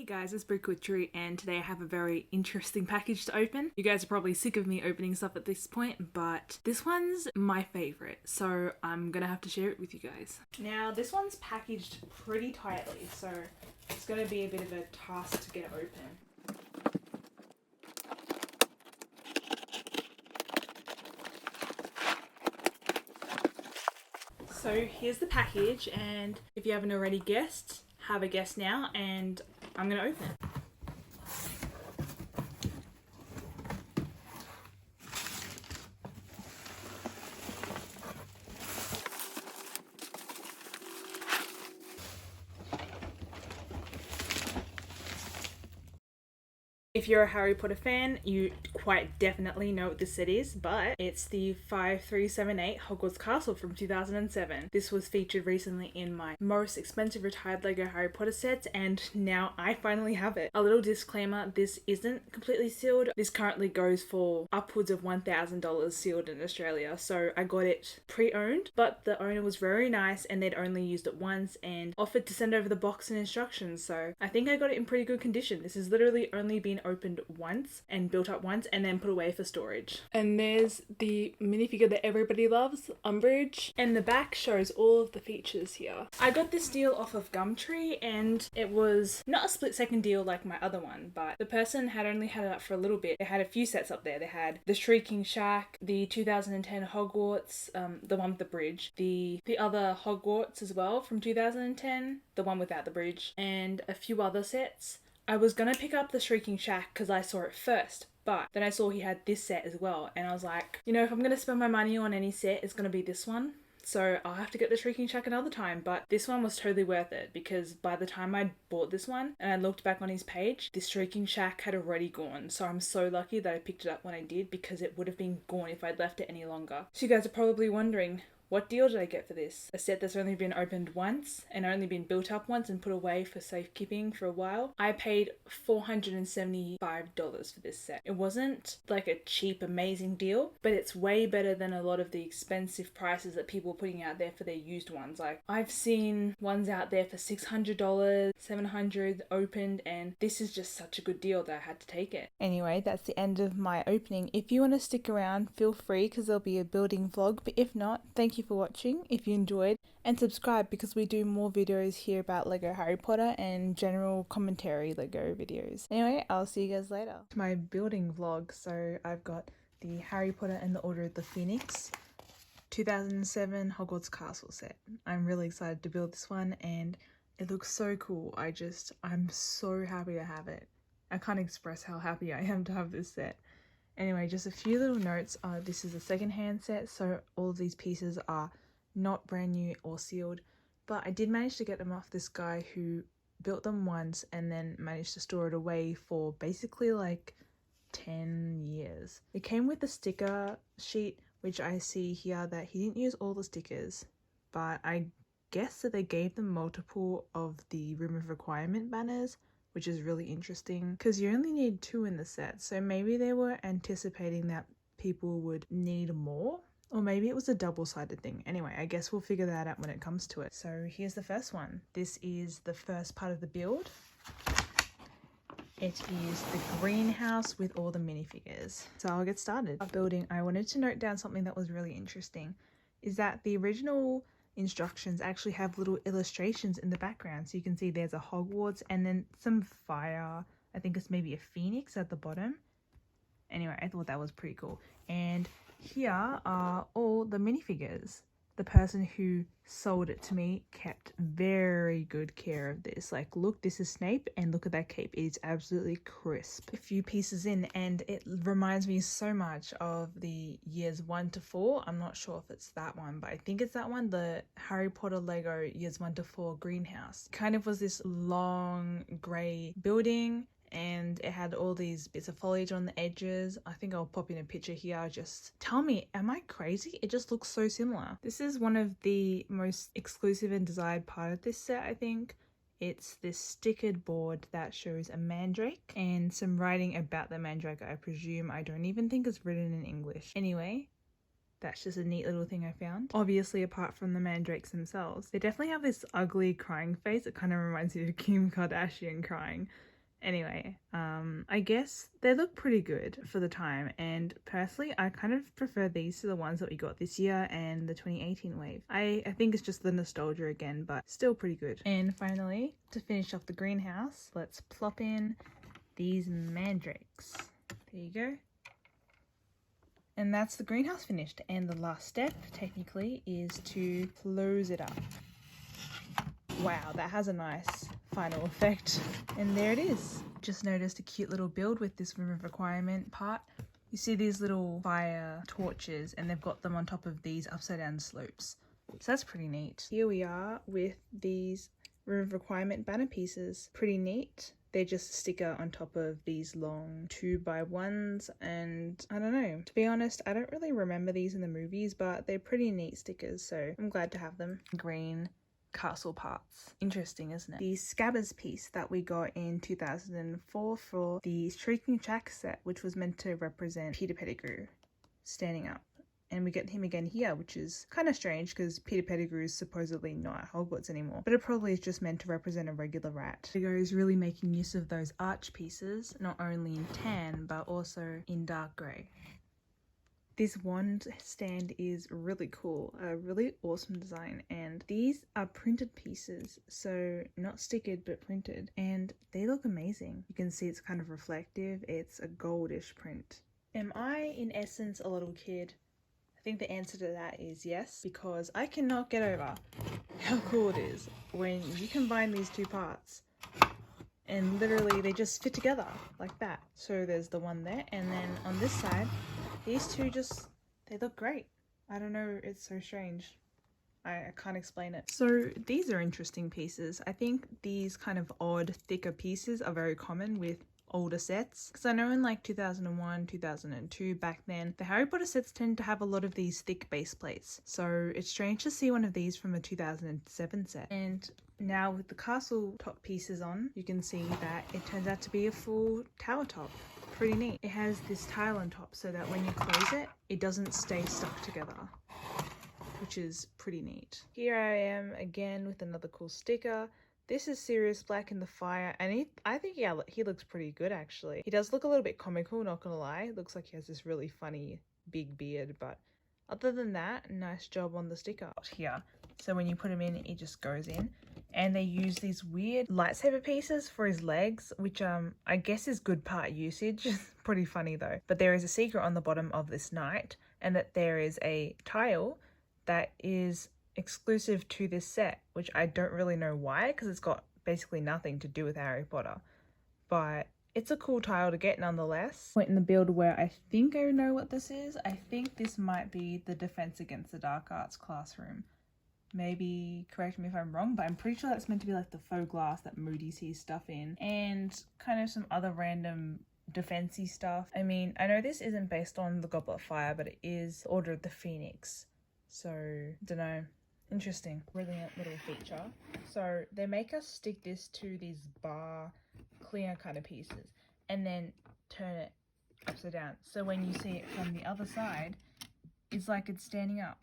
guys, it's brickwitchery and today I have a very interesting package to open. You guys are probably sick of me opening stuff at this point, but this one's my favourite, so I'm gonna have to share it with you guys. Now this one's packaged pretty tightly, so it's gonna be a bit of a task to get it open. So here's the package, and if you haven't already guessed, have a guess now, and I'm gonna open it. If you're a Harry Potter fan, you quite definitely know what this set is, but it's the 5378 Hogwarts Castle from 2007. This was featured recently in my most expensive retired LEGO Harry Potter sets, and now I finally have it. A little disclaimer, this isn't completely sealed. This currently goes for upwards of $1,000 sealed in Australia, so I got it pre-owned, but the owner was very nice and they'd only used it once and offered to send over the box and instructions, so I think I got it in pretty good condition. This has literally only been opened once and built up once and then put away for storage. And there's the minifigure that everybody loves, Umbridge, and the back shows all of the features here. I got this deal off of Gumtree and it was not a split second deal like my other one, but the person had only had it up for a little bit. They had a few sets up there. They had the Shrieking Shack, the 2010 Hogwarts, the one with the bridge, the other Hogwarts as well from 2010, the one without the bridge, and a few other sets. I was gonna pick up the Shrieking Shack because I saw it first, but then I saw he had this set as well, and I was like, you know, if I'm gonna spend my money on any set, it's gonna be this one. So I'll have to get the Shrieking Shack another time, but this one was totally worth it because by the time I bought this one and I looked back on his page, this Shrieking Shack had already gone. So I'm so lucky that I picked it up when I did because it would have been gone if I'd left it any longer. So you guys are probably wondering, what deal did I get for this? A set that's only been opened once and only been built up once and put away for safekeeping for a while. I paid $475 for this set. It wasn't like a cheap, amazing deal, but it's way better than a lot of the expensive prices that people are putting out there for their used ones. Like, I've seen ones out there for $600, $700 opened, and this is just such a good deal that I had to take it. Anyway, that's the end of my opening. If you want to stick around, feel free because there'll be a building vlog, but if not, thank you for watching if you enjoyed, and subscribe because we do more videos here about LEGO Harry Potter and general commentary LEGO videos. Anyway, I'll see you guys later. My building vlog. So I've got the Harry Potter and the Order of the Phoenix 2007 Hogwarts Castle set. I'm really excited to build this one and it looks so cool. I'm so happy to have it. I can't express how happy I am to have this set. Anyway, just a few little notes. This is a second-hand set, so all of these pieces are not brand new or sealed, but I did manage to get them off this guy who built them once and then managed to store it away for basically like 10 years. It came with the sticker sheet, which I see here that he didn't use all the stickers, but I guess that they gave them multiple of the Room of Requirement banners, which is really interesting because you only need 2 in the set, so maybe they were anticipating that people would need more, or maybe it was a double-sided thing. Anyway, I guess we'll figure that out when it comes to it. So here's the first one. This is the first part of the build. It is the greenhouse with all the minifigures. So I'll get started. Building, I wanted to note down something that was really interesting, is that the original instructions actually have little illustrations in the background, so you can see there's a Hogwarts and then some fire. I think it's maybe a phoenix at the bottom. Anyway, I thought that was pretty cool. And here are all the minifigures. The person who sold it to me kept very good care of this. Like, look, this is Snape, and look at that cape. It is absolutely crisp. A few pieces in, and it reminds me so much of the years 1 to 4. I'm not sure if it's that one, but I think it's that one, the Harry Potter Lego years 1 to 4 greenhouse. Kind of was this long grey building, and it had all these bits of foliage on the edges. I think I'll pop in a picture here. Just tell me, am I crazy? It just looks so similar. This is one of the most exclusive and desired part of this set, I think. It's this stickered board that shows a mandrake and some writing about the mandrake, I presume. I don't even think it's written in English. Anyway, that's just a neat little thing I found. Obviously, apart from the mandrakes themselves, they definitely have this ugly crying face. It kind of reminds me of Kim Kardashian crying. Anyway, I guess they look pretty good for the time, and personally I kind of prefer these to the ones that we got this year and the 2018 wave. I think it's just the nostalgia again, but still pretty good. And finally, to finish off the greenhouse, let's plop in these mandrakes. There you go. And that's the greenhouse finished, and the last step technically is to close it up. Wow, that has a nice final effect. And there it is. Just noticed a cute little build with this room of requirement part. You see these little fire torches, and they've got them on top of these upside down slopes. So that's pretty neat. Here we are with these room of requirement banner pieces. Pretty neat. They're just a sticker on top of these long 2x1s, and I don't know. To be honest, I don't really remember these in the movies, but they're pretty neat stickers, so I'm glad to have them. Green castle parts. Interesting, isn't it? The Scabbers piece that we got in 2004 for the Shrieking Shack set, which was meant to represent Peter Pettigrew standing up. And we get him again here, which is kind of strange because Peter Pettigrew is supposedly not at Hogwarts anymore, but it probably is just meant to represent a regular rat. Pettigrew is really making use of those arch pieces, not only in tan, but also in dark grey. This wand stand is really cool, a really awesome design, and these are printed pieces, so not stickered but printed, and they look amazing. You can see it's kind of reflective, it's a goldish print. Am I in essence a little kid? I think the answer to that is yes, because I cannot get over how cool it is when you combine these two parts and literally they just fit together like that. So there's the one there, and then on this side, these two they look great. I don't know, it's so strange. I can't explain it. So these are interesting pieces. I think these kind of odd, thicker pieces are very common with older sets, because I know in like 2001, 2002, back then, the Harry Potter sets tend to have a lot of these thick base plates. So it's strange to see one of these from a 2007 set. And now with the castle top pieces on, you can see that it turns out to be a full tower top. Pretty neat. It has this tile on top so that when you close it, it doesn't stay stuck together, which is pretty neat. Here I am again with another cool sticker. This is Sirius Black in the fire, and I think he looks pretty good actually. He does look a little bit comical, not gonna lie. Looks like he has this really funny big beard, but other than that, nice job on the sticker. Here, so when you put him in, it just goes in. And they use these weird lightsaber pieces for his legs, which I guess is good part usage. Pretty funny though. But there is a secret on the bottom of this knight, and that there is a tile that is exclusive to this set, which I don't really know why, because it's got basically nothing to do with Harry Potter. But it's a cool tile to get nonetheless. Point in the build where I think I know what this is. I think this might be the Defense Against the Dark Arts classroom. Maybe correct me if I'm wrong, but I'm pretty sure that's meant to be like the faux glass that Moody sees stuff in, and kind of some other random defensey stuff. I mean, I know this isn't based on the Goblet of Fire, but it is Order of the Phoenix, so dunno. Interesting. Brilliant little feature. So they make us stick this to these bar clear kind of pieces and then turn it upside down, so when you see it from the other side, it's like it's standing up.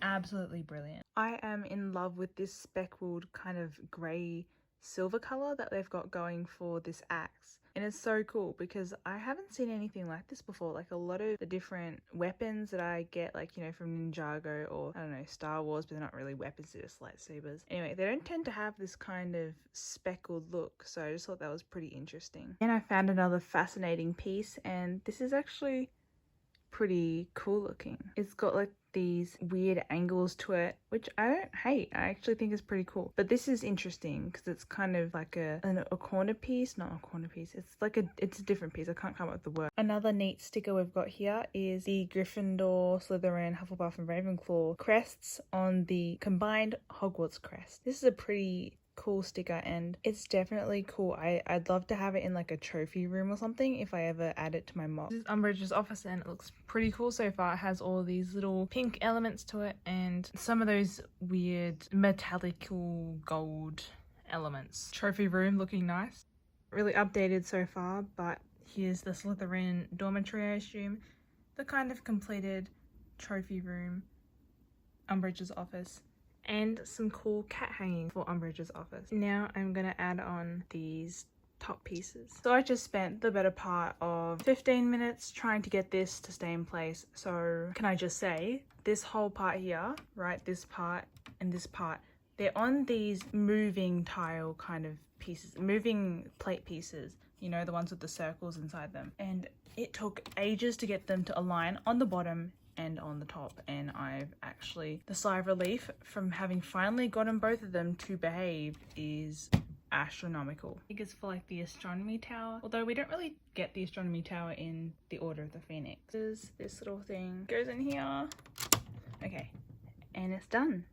Absolutely brilliant. I am in love with this speckled kind of grey silver colour that they've got going for this axe. And it's so cool because I haven't seen anything like this before. Like a lot of the different weapons that I get, like, you know, from Ninjago or, I don't know, Star Wars, but they're not really weapons, they're just lightsabers. Anyway, they don't tend to have this kind of speckled look, so I just thought that was pretty interesting. And I found another fascinating piece, and this is actually pretty cool looking. It's got like these weird angles to it, which I don't hate. I actually think it's pretty cool. But this is interesting because it's kind of like a corner piece, not a corner piece. It's a different piece. I can't come up with the word. Another neat sticker we've got here is the Gryffindor, Slytherin, Hufflepuff and Ravenclaw crests on the combined Hogwarts crest. This is a pretty cool sticker, and it's definitely cool. I'd love to have it in like a trophy room or something if I ever add it to my mock. This is Umbridge's office, and it looks pretty cool so far. It has all these little pink elements to it and some of those weird metallical gold elements. Trophy room looking nice. Really updated so far, but here's the Slytherin dormitory, I assume. The kind of completed trophy room, Umbridge's office, and some cool cat hanging for Umbridge's office. Now I'm gonna add on these top pieces. So I just spent the better part of 15 minutes trying to get this to stay in place. So can I just say, this whole part here, right, this part and this part, they're on these moving tile kind of pieces, moving plate pieces, you know, the ones with the circles inside them. And it took ages to get them to align on the bottom and on the top, and I've actually, the sigh of relief from having finally gotten both of them to behave is astronomical. I think it's for like the astronomy tower, although we don't really get the astronomy tower in the Order of the Phoenix. This little thing goes in here. Okay, and it's done.